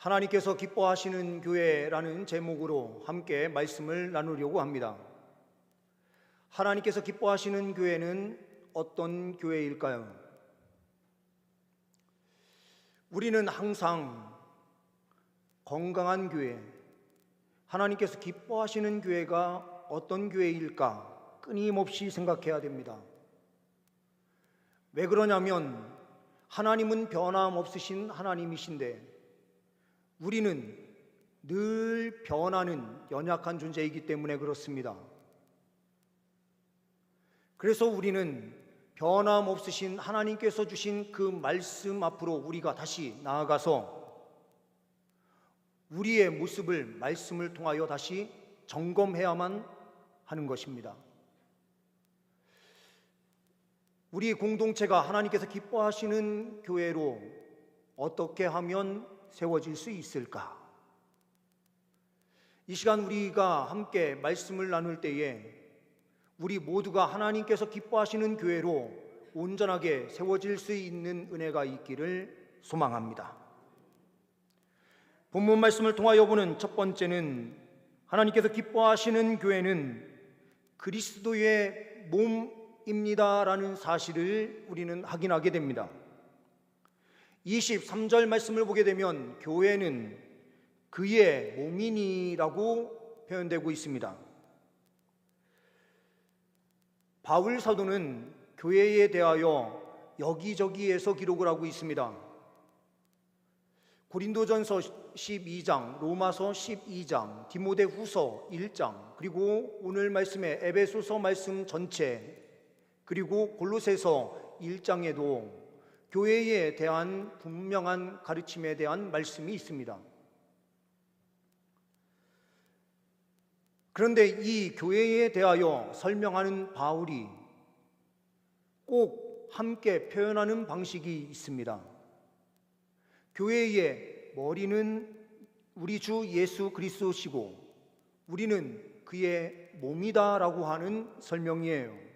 하나님께서 기뻐하시는 교회라는 제목으로 함께 말씀을 나누려고 합니다. 하나님께서 기뻐하시는 교회는 어떤 교회일까요? 우리는 항상 건강한 교회, 하나님께서 기뻐하시는 교회가 어떤 교회일까 끊임없이 생각해야 됩니다. 왜 그러냐면 하나님은 변함없으신 하나님이신데 우리는 늘 변하는 연약한 존재이기 때문에 그렇습니다. 그래서 우리는 변함없으신 하나님께서 주신 그 말씀 앞으로 우리가 다시 나아가서 우리의 모습을 말씀을 통하여 다시 점검해야만 하는 것입니다. 우리 공동체가 하나님께서 기뻐하시는 교회로 어떻게 하면 세워질 수 있을까? 이 시간 우리가 함께 말씀을 나눌 때에 우리 모두가 하나님께서 기뻐하시는 교회로 온전하게 세워질 수 있는 은혜가 있기를 소망합니다. 본문 말씀을 통하여 보는 첫 번째는 하나님께서 기뻐하시는 교회는 그리스도의 몸입니다라는 사실을 우리는 확인하게 됩니다. 23절 말씀을 보게 되면 교회는 그의 몸이니라고 표현되고 있습니다. 바울 사도는 교회에 대하여 여기저기에서 기록을 하고 있습니다. 고린도전서 12장, 로마서 12장, 디모데후서 1장, 그리고 오늘 말씀의 에베소서 말씀 전체, 그리고 골로새서 1장에도 교회에 대한 분명한 가르침에 대한 말씀이 있습니다. 그런데 이 교회에 대하여 설명하는 바울이 꼭 함께 표현하는 방식이 있습니다. 교회의 머리는 우리 주 예수 그리스도시고 우리는 그의 몸이다라고 하는 설명이에요.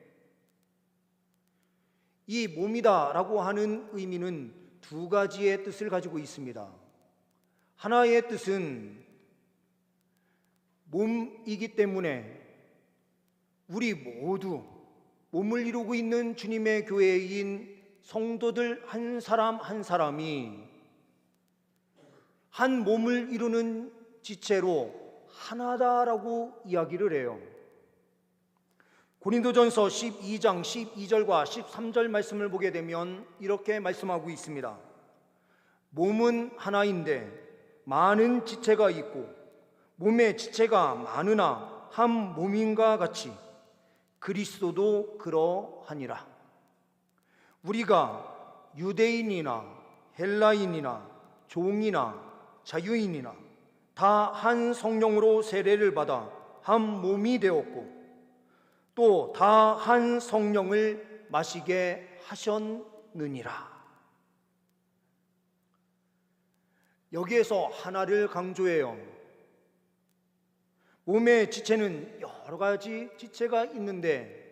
이 몸이다라고 하는 의미는 두 가지의 뜻을 가지고 있습니다. 하나의 뜻은 몸이기 때문에 우리 모두 몸을 이루고 있는 주님의 교회인 성도들 한 사람 한 사람이 한 몸을 이루는 지체로 하나다라고 이야기를 해요. 고린도전서 12장 12절과 13절 말씀을 보게 되면 이렇게 말씀하고 있습니다. 몸은 하나인데 많은 지체가 있고 몸의 지체가 많으나 한 몸인가 같이 그리스도도 그러하니라. 우리가 유대인이나 헬라인이나 종이나 자유인이나 다 한 성령으로 세례를 받아 한 몸이 되었고 또 다 한 성령을 마시게 하셨느니라. 여기에서 하나를 강조해요. 몸의 지체는 여러 가지 지체가 있는데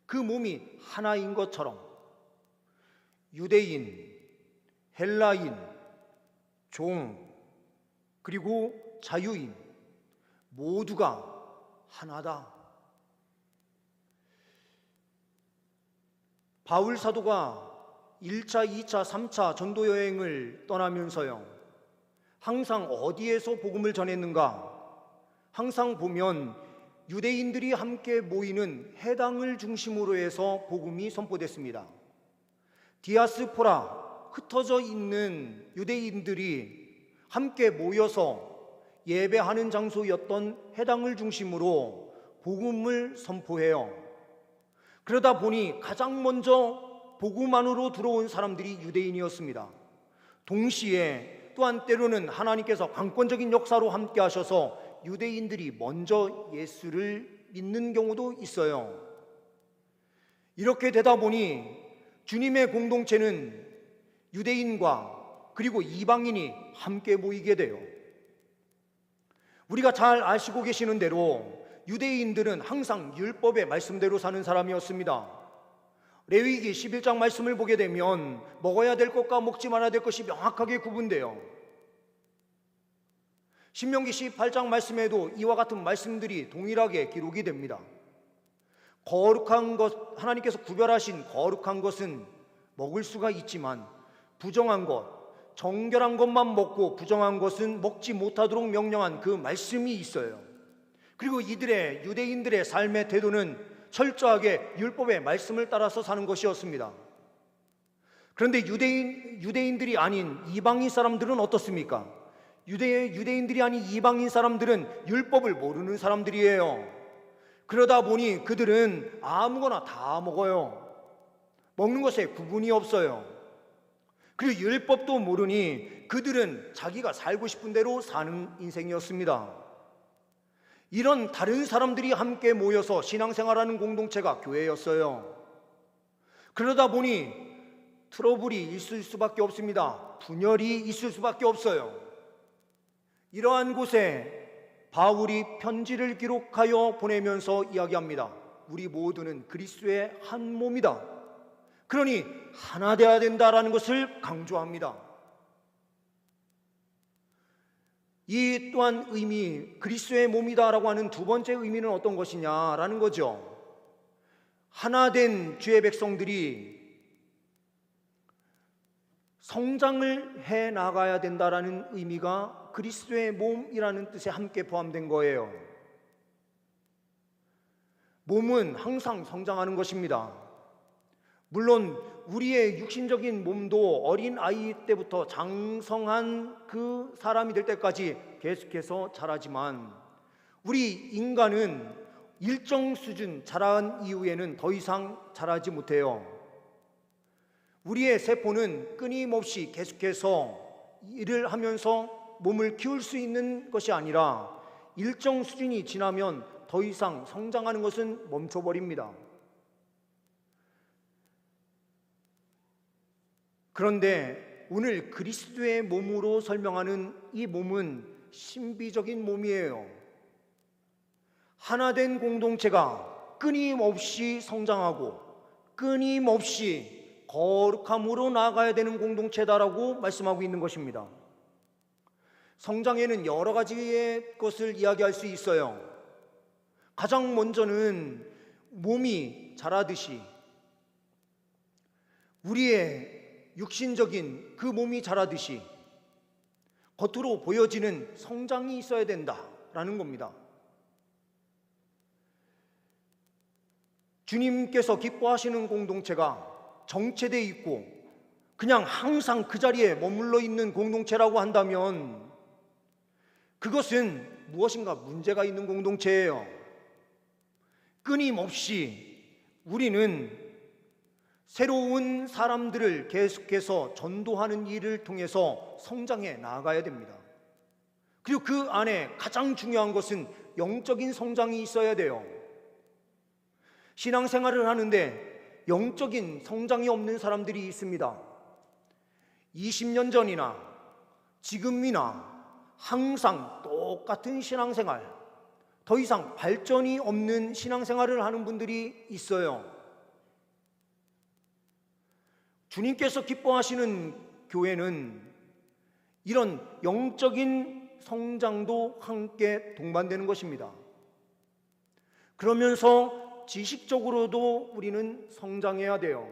그 몸이 하나인 것처럼 유대인, 헬라인, 종, 그리고 자유인 모두가 하나다. 바울 사도가 1차, 2차, 3차 전도 여행을 떠나면서요, 항상 어디에서 복음을 전했는가? 항상 보면 유대인들이 함께 모이는 회당을 중심으로 해서 복음이 선포됐습니다. 디아스포라, 흩어져 있는 유대인들이 함께 모여서 예배하는 장소였던 회당을 중심으로 복음을 선포해요. 그러다 보니 가장 먼저 복음 안으로 들어온 사람들이 유대인이었습니다. 동시에 또한 때로는 하나님께서 강권적인 역사로 함께 하셔서 유대인들이 먼저 예수를 믿는 경우도 있어요. 이렇게 되다 보니 주님의 공동체는 유대인과 그리고 이방인이 함께 모이게 돼요. 우리가 잘 아시고 계시는 대로 유대인들은 항상 율법의 말씀대로 사는 사람이었습니다. 레위기 11장 말씀을 보게 되면 먹어야 될 것과 먹지 말아야 될 것이 명확하게 구분돼요. 신명기 18장 말씀에도 이와 같은 말씀들이 동일하게 기록이 됩니다. 거룩한 것, 하나님께서 구별하신 거룩한 것은 먹을 수가 있지만 부정한 것, 정결한 것만 먹고 부정한 것은 먹지 못하도록 명령한 그 말씀이 있어요. 그리고 유대인들의 삶의 태도는 철저하게 율법의 말씀을 따라서 사는 것이었습니다. 그런데 유대인들이 아닌 이방인 사람들은 어떻습니까? 유대인들이 아닌 이방인 사람들은 율법을 모르는 사람들이에요. 그러다 보니 그들은 아무거나 다 먹어요. 먹는 것에 구분이 없어요. 그리고 율법도 모르니 그들은 자기가 살고 싶은 대로 사는 인생이었습니다. 이런 다른 사람들이 함께 모여서 신앙생활하는 공동체가 교회였어요. 그러다 보니 트러블이 있을 수밖에 없습니다. 분열이 있을 수밖에 없어요. 이러한 곳에 바울이 편지를 기록하여 보내면서 이야기합니다. 우리 모두는 그리스도의 한 몸이다. 그러니 하나 되어야 된다라는 것을 강조합니다. 이 또한 그리스도의 몸이다라고 하는 두 번째 의미는 어떤 것이냐라는 거죠. 하나 된 주의 백성들이 성장을 해 나가야 된다라는 의미가 그리스도의 몸이라는 뜻에 함께 포함된 거예요. 몸은 항상 성장하는 것입니다. 물론 우리의 육신적인 몸도 어린 아이 때부터 장성한 그 사람이 될 때까지 계속해서 자라지만 우리 인간은 일정 수준 자란 이후에는 더 이상 자라지 못해요. 우리의 세포는 끊임없이 계속해서 일을 하면서 몸을 키울 수 있는 것이 아니라 일정 수준이 지나면 더 이상 성장하는 것은 멈춰버립니다. 그런데 오늘 그리스도의 몸으로 설명하는 이 몸은 신비적인 몸이에요. 하나 된 공동체가 끊임없이 성장하고 끊임없이 거룩함으로 나아가야 되는 공동체다라고 말씀하고 있는 것입니다. 성장에는 여러 가지의 것을 이야기할 수 있어요. 가장 먼저는 몸이 자라듯이 우리의 육신적인 그 몸이 자라듯이 겉으로 보여지는 성장이 있어야 된다라는 겁니다. 주님께서 기뻐하시는 공동체가 정체되어 있고 그냥 항상 그 자리에 머물러 있는 공동체라고 한다면 그것은 무엇인가 문제가 있는 공동체예요. 끊임없이 우리는 새로운 사람들을 계속해서 전도하는 일을 통해서 성장해 나아가야 됩니다. 그리고 그 안에 가장 중요한 것은 영적인 성장이 있어야 돼요. 신앙생활을 하는데 영적인 성장이 없는 사람들이 있습니다. 20년 전이나 지금이나 항상 똑같은 신앙생활, 더 이상 발전이 없는 신앙생활을 하는 분들이 있어요. 주님께서 기뻐하시는 교회는 이런 영적인 성장도 함께 동반되는 것입니다. 그러면서 지식적으로도 우리는 성장해야 돼요.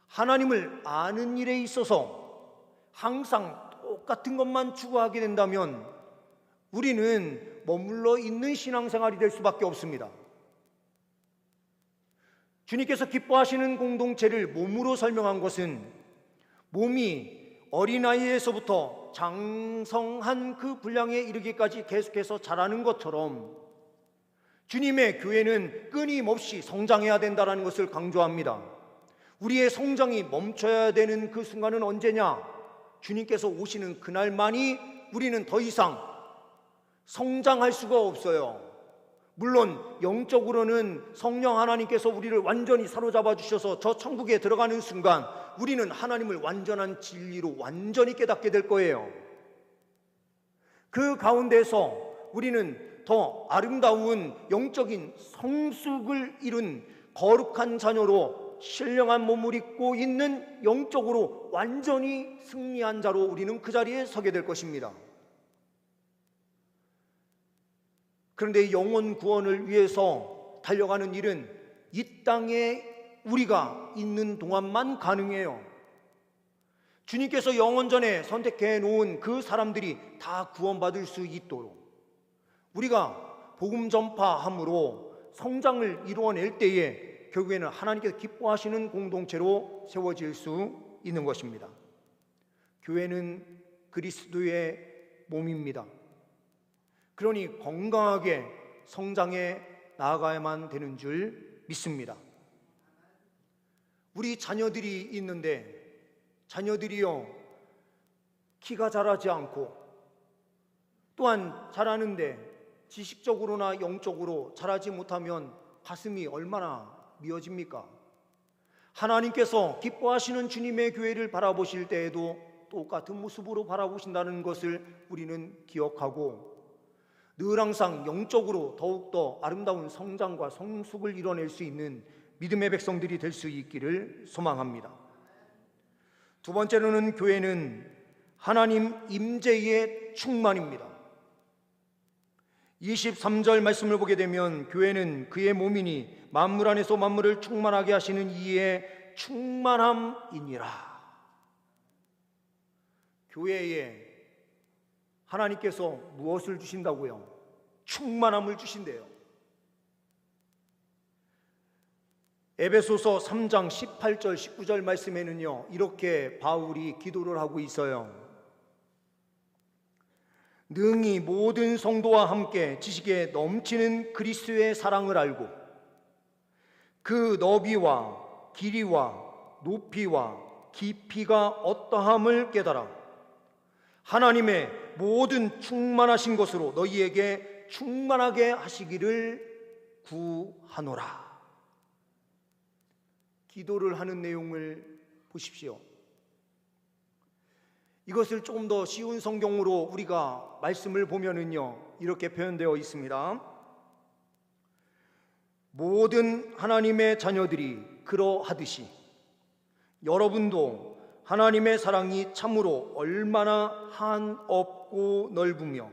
하나님을 아는 일에 있어서 항상 똑같은 것만 추구하게 된다면 우리는 머물러 있는 신앙생활이 될 수밖에 없습니다. 주님께서 기뻐하시는 공동체를 몸으로 설명한 것은 몸이 어린아이에서부터 장성한 그 분량에 이르기까지 계속해서 자라는 것처럼 주님의 교회는 끊임없이 성장해야 된다는 것을 강조합니다. 우리의 성장이 멈춰야 되는 그 순간은 언제냐? 주님께서 오시는 그날만이 우리는 더 이상 성장할 수가 없어요. 물론 영적으로는 성령 하나님께서 우리를 완전히 사로잡아 주셔서 저 천국에 들어가는 순간 우리는 하나님을 완전한 진리로 완전히 깨닫게 될 거예요. 그 가운데서 우리는 더 아름다운 영적인 성숙을 이룬 거룩한 자녀로 신령한 몸을 입고 있는 영적으로 완전히 승리한 자로 우리는 그 자리에 서게 될 것입니다. 그런데 영혼 구원을 위해서 달려가는 일은 이 땅에 우리가 있는 동안만 가능해요. 주님께서 영원전에 선택해 놓은 그 사람들이 다 구원받을 수 있도록 우리가 복음 전파함으로 성장을 이루어낼 때에 결국에는 하나님께서 기뻐하시는 공동체로 세워질 수 있는 것입니다. 교회는 그리스도의 몸입니다. 그러니 건강하게 성장해 나아가야만 되는 줄 믿습니다. 우리 자녀들이 있는데 자녀들이요, 키가 자라지 않고 또한 자라는데 지식적으로나 영적으로 자라지 못하면 가슴이 얼마나 미어집니까? 하나님께서 기뻐하시는 주님의 교회를 바라보실 때에도 똑같은 모습으로 바라보신다는 것을 우리는 기억하고 늘 항상 영적으로 더욱더 아름다운 성장과 성숙을 이뤄낼 수 있는 믿음의 백성들이 될 수 있기를 소망합니다. 두 번째로는 교회는 하나님 임재의 충만입니다. 23절 말씀을 보게 되면 교회는 그의 몸이니 만물 안에서 만물을 충만하게 하시는 이의 충만함이니라. 교회에 하나님께서 무엇을 주신다고요? 충만함을 주신대요. 에베소서 3장 18절 19절 말씀에는요, 이렇게 바울이 기도를 하고 있어요. 능히 모든 성도와 함께 지식에 넘치는 그리스도의 사랑을 알고 그 너비와 길이와 높이와 깊이가 어떠함을 깨달아 하나님의 모든 충만하신 것으로 너희에게 충만하게 하시기를 구하노라. 기도를 하는 내용을 보십시오. 이것을 조금 더 쉬운 성경으로 우리가 말씀을 보면은요, 이렇게 표현되어 있습니다. 모든 하나님의 자녀들이 그러하듯이 여러분도 하나님의 사랑이 참으로 얼마나 한없고 넓으며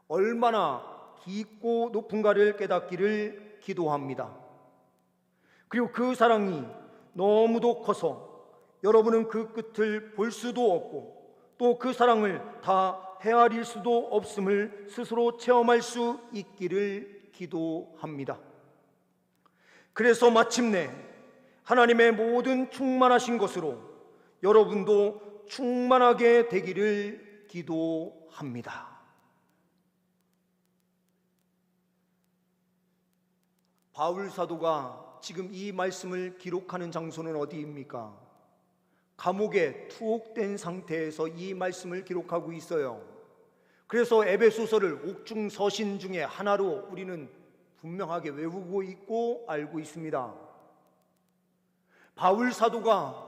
얼마나 깊고 높은가를 깨닫기를 기도합니다. 그리고 그 사랑이 너무도 커서 여러분은 그 끝을 볼 수도 없고 또 그 사랑을 다 헤아릴 수도 없음을 스스로 체험할 수 있기를 기도합니다. 그래서 마침내 하나님의 모든 충만하신 것으로 여러분도 충만하게 되기를 기도합니다. 바울 사도가 지금 이 말씀을 기록하는 장소는 어디입니까? 감옥에 투옥된 상태에서 이 말씀을 기록하고 있어요. 그래서 에베소서를 옥중서신 중에 하나로 우리는 분명하게 외우고 있고 알고 있습니다. 바울 사도가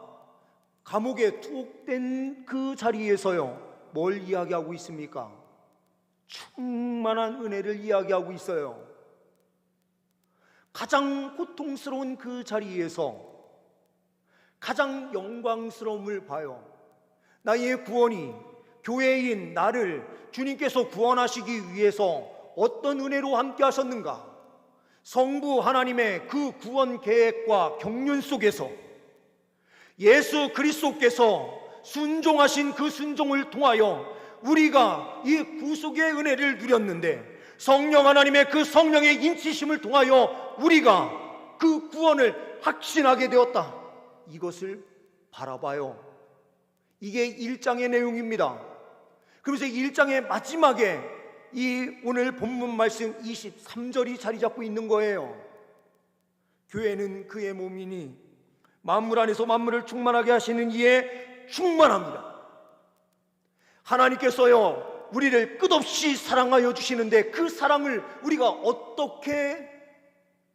감옥에 투옥된 그 자리에서요, 뭘 이야기하고 있습니까? 충만한 은혜를 이야기하고 있어요. 가장 고통스러운 그 자리에서 가장 영광스러움을 봐요. 나의 구원이 교회인 나를 주님께서 구원하시기 위해서 어떤 은혜로 함께 하셨는가? 성부 하나님의 그 구원 계획과 경륜 속에서 예수 그리스도께서 순종하신 그 순종을 통하여 우리가 이 구속의 은혜를 누렸는데, 성령 하나님의 그 성령의 인치심을 통하여 우리가 그 구원을 확신하게 되었다. 이것을 바라봐요. 이게 1장의 내용입니다. 그러면서 1장의 마지막에 이 오늘 본문 말씀 23절이 자리 잡고 있는 거예요. 교회는 그의 몸이니 만물 안에서 만물을 충만하게 하시는 이에 충만합니다. 하나님께서요, 우리를 끝없이 사랑하여 주시는데 그 사랑을 우리가 어떻게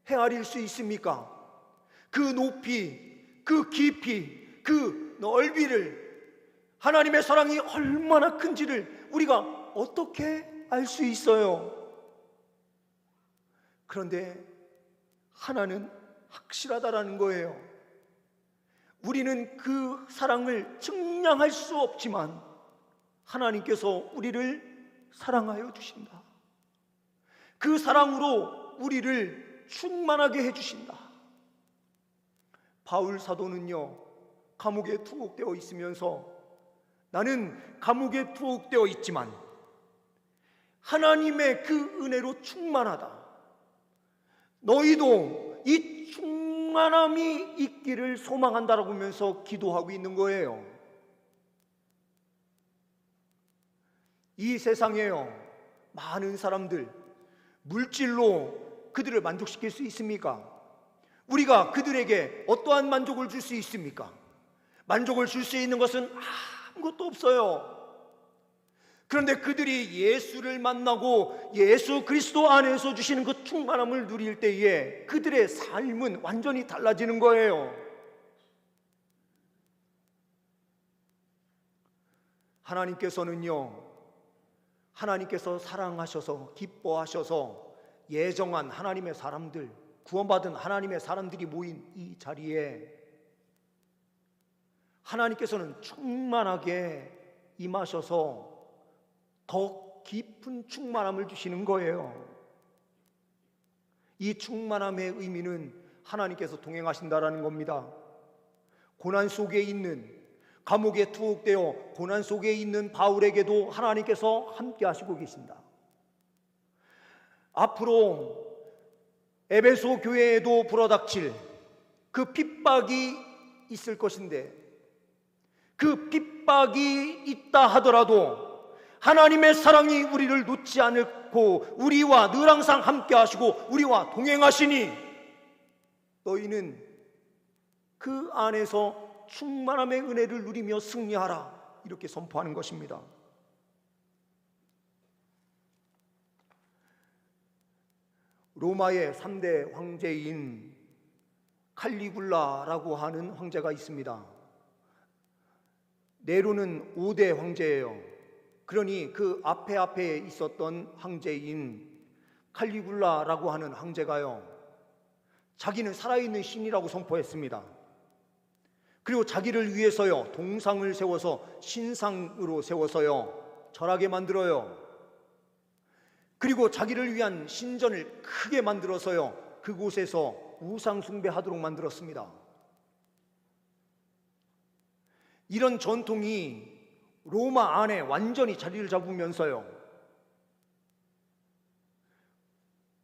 헤아릴 수 있습니까? 그 높이, 그 깊이, 그 넓이를, 하나님의 사랑이 얼마나 큰지를 우리가 어떻게 알 수 있어요? 그런데 하나는 확실하다라는 거예요. 우리는 그 사랑을 증량할 수 없지만 하나님께서 우리를 사랑하여 주신다. 그 사랑으로 우리를 충만하게 해주신다. 바울 사도는요, 감옥에 투옥되어 있으면서 나는 감옥에 투옥되어 있지만 하나님의 그 은혜로 충만하다. 너희도 이 충만함이 있기를 소망한다라고 하면서 기도하고 있는 거예요. 이 세상에요, 많은 사람들 물질로 그들을 만족시킬 수 있습니까? 우리가 그들에게 어떠한 만족을 줄 수 있습니까? 만족을 줄 수 있는 것은 아무것도 없어요. 그런데 그들이 예수를 만나고 예수 그리스도 안에서 주시는 그 충만함을 누릴 때에 그들의 삶은 완전히 달라지는 거예요. 하나님께서는요, 하나님께서 사랑하셔서 기뻐하셔서 예정한 하나님의 사람들, 구원받은 하나님의 사람들이 모인 이 자리에 하나님께서는 충만하게 임하셔서 더 깊은 충만함을 주시는 거예요. 이 충만함의 의미는 하나님께서 동행하신다라는 겁니다. 고난 속에 있는, 감옥에 투옥되어 고난 속에 있는 바울에게도 하나님께서 함께 하시고 계신다. 앞으로 에베소 교회에도 불어닥칠 그 핍박이 있을 것인데, 그 핍박이 있다 하더라도 하나님의 사랑이 우리를 놓지 않고 우리와 늘 항상 함께 하시고 우리와 동행하시니 너희는 그 안에서 충만함의 은혜를 누리며 승리하라, 이렇게 선포하는 것입니다. 로마의 3대 황제인 칼리굴라라고 하는 황제가 있습니다. 네로는 5대 황제예요. 그러니 그 앞에 있었던 황제인 칼리굴라라고 하는 황제가요, 자기는 살아있는 신이라고 선포했습니다. 그리고 자기를 위해서요, 동상을 세워서 신상으로 세워서요, 절하게 만들어요. 그리고 자기를 위한 신전을 크게 만들어서요, 그곳에서 우상 숭배하도록 만들었습니다. 이런 전통이 로마 안에 완전히 자리를 잡으면서요,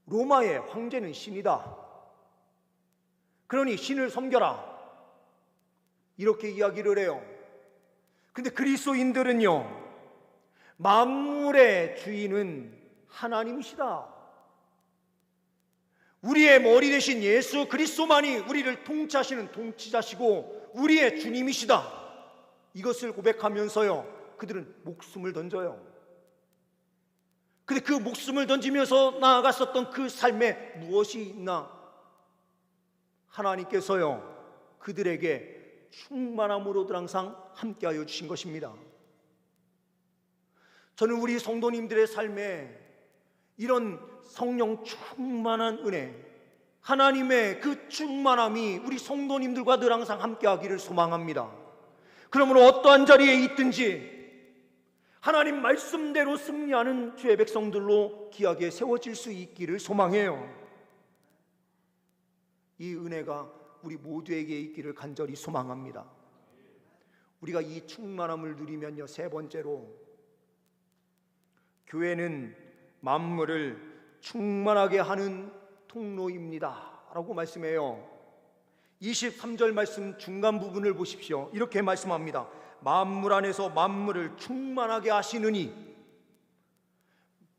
로마의 황제는 신이다, 그러니 신을 섬겨라, 이렇게 이야기를 해요. 근데 그리스도인들은요, 만물의 주인은 하나님이시다, 우리의 머리 대신 예수 그리스도만이 우리를 통치하시는 통치자시고 우리의 주님이시다, 이것을 고백하면서요, 그들은 목숨을 던져요. 근데 그 목숨을 던지면서 나아갔었던 그 삶에 무엇이 있나? 하나님께서요, 그들에게 충만함으로들 항상 함께하여 주신 것입니다. 저는 우리 성도님들의 삶에 이런 성령 충만한 은혜, 하나님의 그 충만함이 우리 성도님들과 늘 항상 함께하기를 소망합니다. 그러므로 어떠한 자리에 있든지 하나님 말씀대로 승리하는 주의 백성들로 귀하게 세워질 수 있기를 소망해요. 이 은혜가 우리 모두에게 있기를 간절히 소망합니다. 우리가 이 충만함을 누리면요, 세 번째로, 교회는 만물을 충만하게 하는 통로입니다 라고 말씀해요. 23절 말씀 중간 부분을 보십시오. 이렇게 말씀합니다. 만물 안에서 만물을 충만하게 하시느니,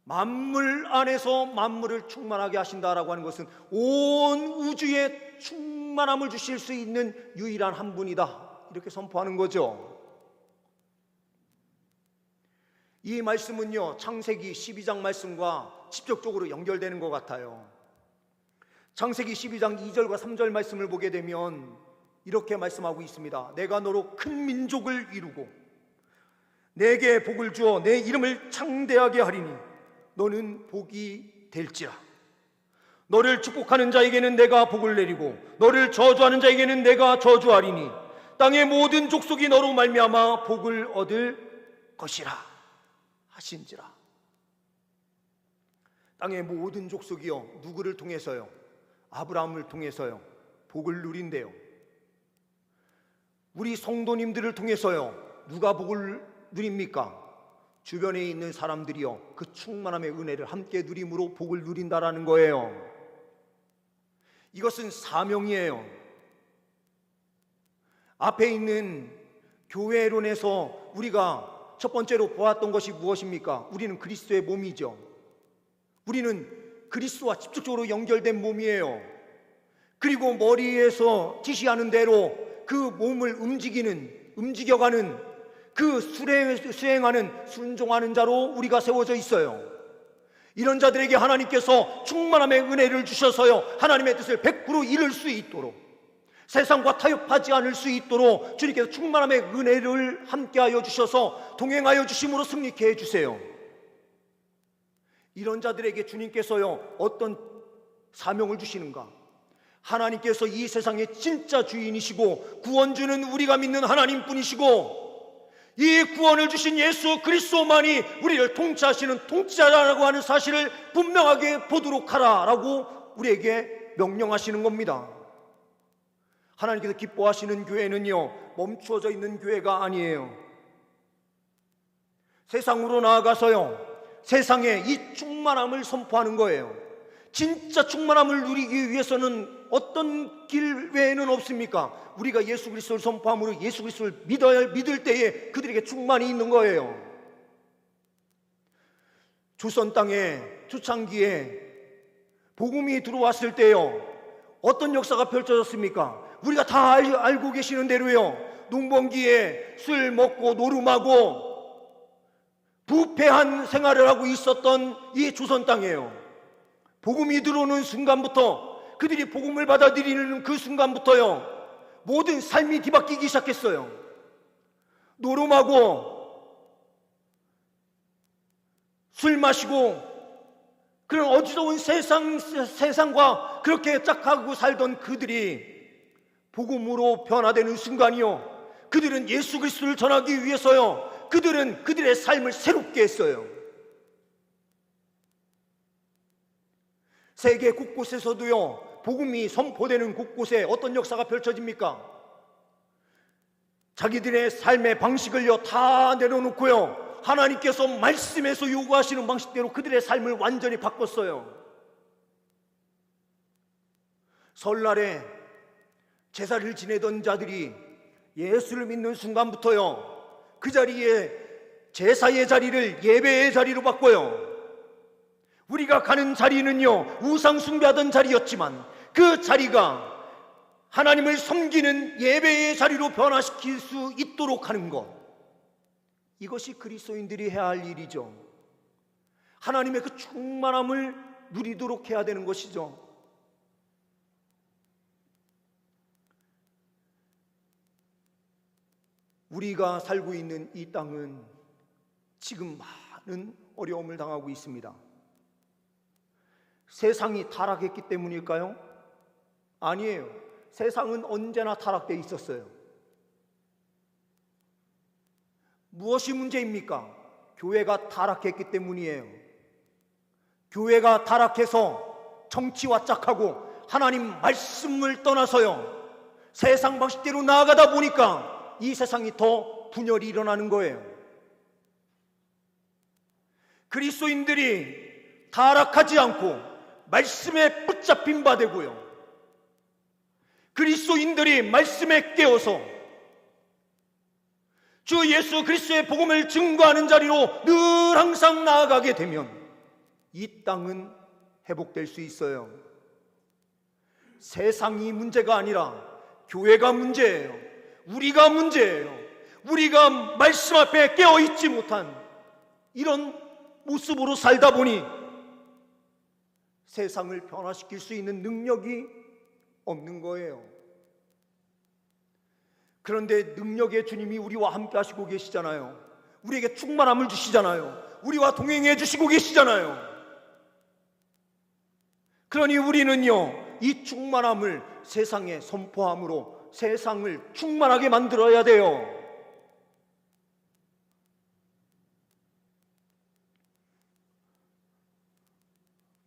만물 안에서 만물을 충만하게 하신다라고 하는 것은 온 우주에 충만함을 주실 수 있는 유일한 한 분이다, 이렇게 선포하는 거죠. 이 말씀은요, 창세기 12장 말씀과 직접적으로 연결되는 것 같아요. 창세기 12장 2절과 3절 말씀을 보게 되면 이렇게 말씀하고 있습니다. 내가 너로 큰 민족을 이루고 내게 복을 주어 내 이름을 창대하게 하리니 너는 복이 될지라. 너를 축복하는 자에게는 내가 복을 내리고 너를 저주하는 자에게는 내가 저주하리니 땅의 모든 족속이 너로 말미암아 복을 얻을 것이라 하신지라. 땅의 모든 족속이여 누구를 통해서요? 아브라함을 통해서요 복을 누린대요. 우리 성도님들을 통해서요 누가 복을 누립니까? 주변에 있는 사람들이요 그 충만함의 은혜를 함께 누림으로 복을 누린다라는 거예요. 이것은 사명이에요. 앞에 있는 교회론에서 우리가 첫 번째로 보았던 것이 무엇입니까? 우리는 그리스도의 몸이죠. 우리는 그리스도와 직접적으로 연결된 몸이에요. 그리고 머리에서 지시하는 대로 그 몸을 움직여가는 그 수행하는 순종하는 자로 우리가 세워져 있어요. 이런 자들에게 하나님께서 충만함의 은혜를 주셔서요 하나님의 뜻을 100% 이룰 수 있도록, 세상과 타협하지 않을 수 있도록 주님께서 충만함의 은혜를 함께하여 주셔서 동행하여 주심으로 승리케 해주세요. 이런 자들에게 주님께서요 어떤 사명을 주시는가? 하나님께서 이 세상의 진짜 주인이시고 구원주는 우리가 믿는 하나님뿐이시고, 이 구원을 주신 예수 그리스도만이 우리를 통치하시는 통치자라고 하는 사실을 분명하게 보도록 하라라고 우리에게 명령하시는 겁니다. 하나님께서 기뻐하시는 교회는요 멈추어져 있는 교회가 아니에요. 세상으로 나아가서요 세상에 이 충만함을 선포하는 거예요. 진짜 충만함을 누리기 위해서는 어떤 길 외에는 없습니까? 우리가 예수 그리스도를 선포함으로 예수 그리스도를 믿을 때에 그들에게 충만이 있는 거예요. 조선 땅에 초창기에 복음이 들어왔을 때요 어떤 역사가 펼쳐졌습니까? 우리가 다 알고 계시는 대로요 농번기에 술 먹고 노름하고 부패한 생활을 하고 있었던 이 조선 땅이에요. 복음이 들어오는 순간부터, 그들이 복음을 받아들이는 그 순간부터요 모든 삶이 뒤바뀌기 시작했어요. 노름하고 술 마시고 그런 어지러운 세상과 그렇게 짝하고 살던 그들이 복음으로 변화되는 순간이요 그들은 예수 그리스도를 전하기 위해서요 그들은 그들의 삶을 새롭게 했어요. 세계 곳곳에서도요 복음이 선포되는 곳곳에 어떤 역사가 펼쳐집니까? 자기들의 삶의 방식을요 다 내려놓고요 하나님께서 말씀에서 요구하시는 방식대로 그들의 삶을 완전히 바꿨어요. 설날에 제사를 지내던 자들이 예수를 믿는 순간부터요 그 자리에 제사의 자리를 예배의 자리로 바꿔요. 우리가 가는 자리는요 우상 숭배하던 자리였지만 그 자리가 하나님을 섬기는 예배의 자리로 변화시킬 수 있도록 하는 것, 이것이 그리스도인들이 해야 할 일이죠. 하나님의 그 충만함을 누리도록 해야 되는 것이죠. 우리가 살고 있는 이 땅은 지금 많은 어려움을 당하고 있습니다. 세상이 타락했기 때문일까요? 아니에요. 세상은 언제나 타락되어 있었어요. 무엇이 문제입니까? 교회가 타락했기 때문이에요. 교회가 타락해서 정치와 짝하고 하나님 말씀을 떠나서요 세상 방식대로 나아가다 보니까 이 세상이 더 분열이 일어나는 거예요. 그리스도인들이 타락하지 않고 말씀에 붙잡힌 바 되고요 그리스도인들이 말씀에 깨어서 주 예수 그리스도의 복음을 증거하는 자리로 늘 항상 나아가게 되면 이 땅은 회복될 수 있어요. 세상이 문제가 아니라 교회가 문제예요. 우리가 문제예요. 우리가 말씀 앞에 깨어있지 못한 이런 모습으로 살다 보니 세상을 변화시킬 수 있는 능력이 없는 거예요. 그런데 능력의 주님이 우리와 함께 하시고 계시잖아요. 우리에게 충만함을 주시잖아요. 우리와 동행해 주시고 계시잖아요. 그러니 우리는요 이 충만함을 세상에 선포함으로 세상을 충만하게 만들어야 돼요.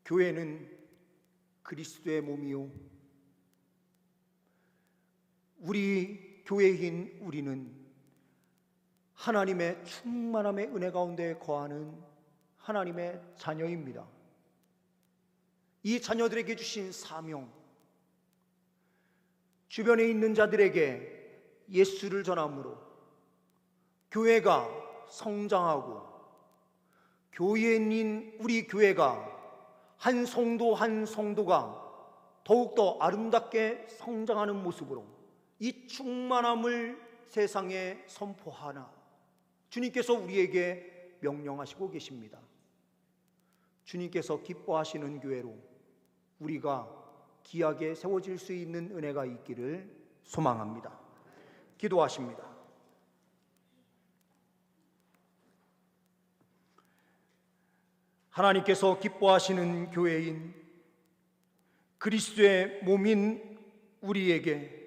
교회는 그리스도의 몸이요, 우리 교회인 우리는 하나님의 충만함의 은혜 가운데 거하는 하나님의 자녀입니다. 이 자녀들에게 주신 사명, 주변에 있는 자들에게 예수를 전함으로 교회가 성장하고 교회인 우리 교회가 한 성도 한 성도가 더욱더 아름답게 성장하는 모습으로 이 충만함을 세상에 선포하나 주님께서 우리에게 명령하시고 계십니다. 주님께서 기뻐하시는 교회로 우리가 귀하게 세워질 수 있는 은혜가 있기를 소망합니다. 기도하십니다. 하나님께서 기뻐하시는 교회인 그리스도의 몸인 우리에게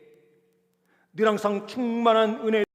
늘 항상 충만한 은혜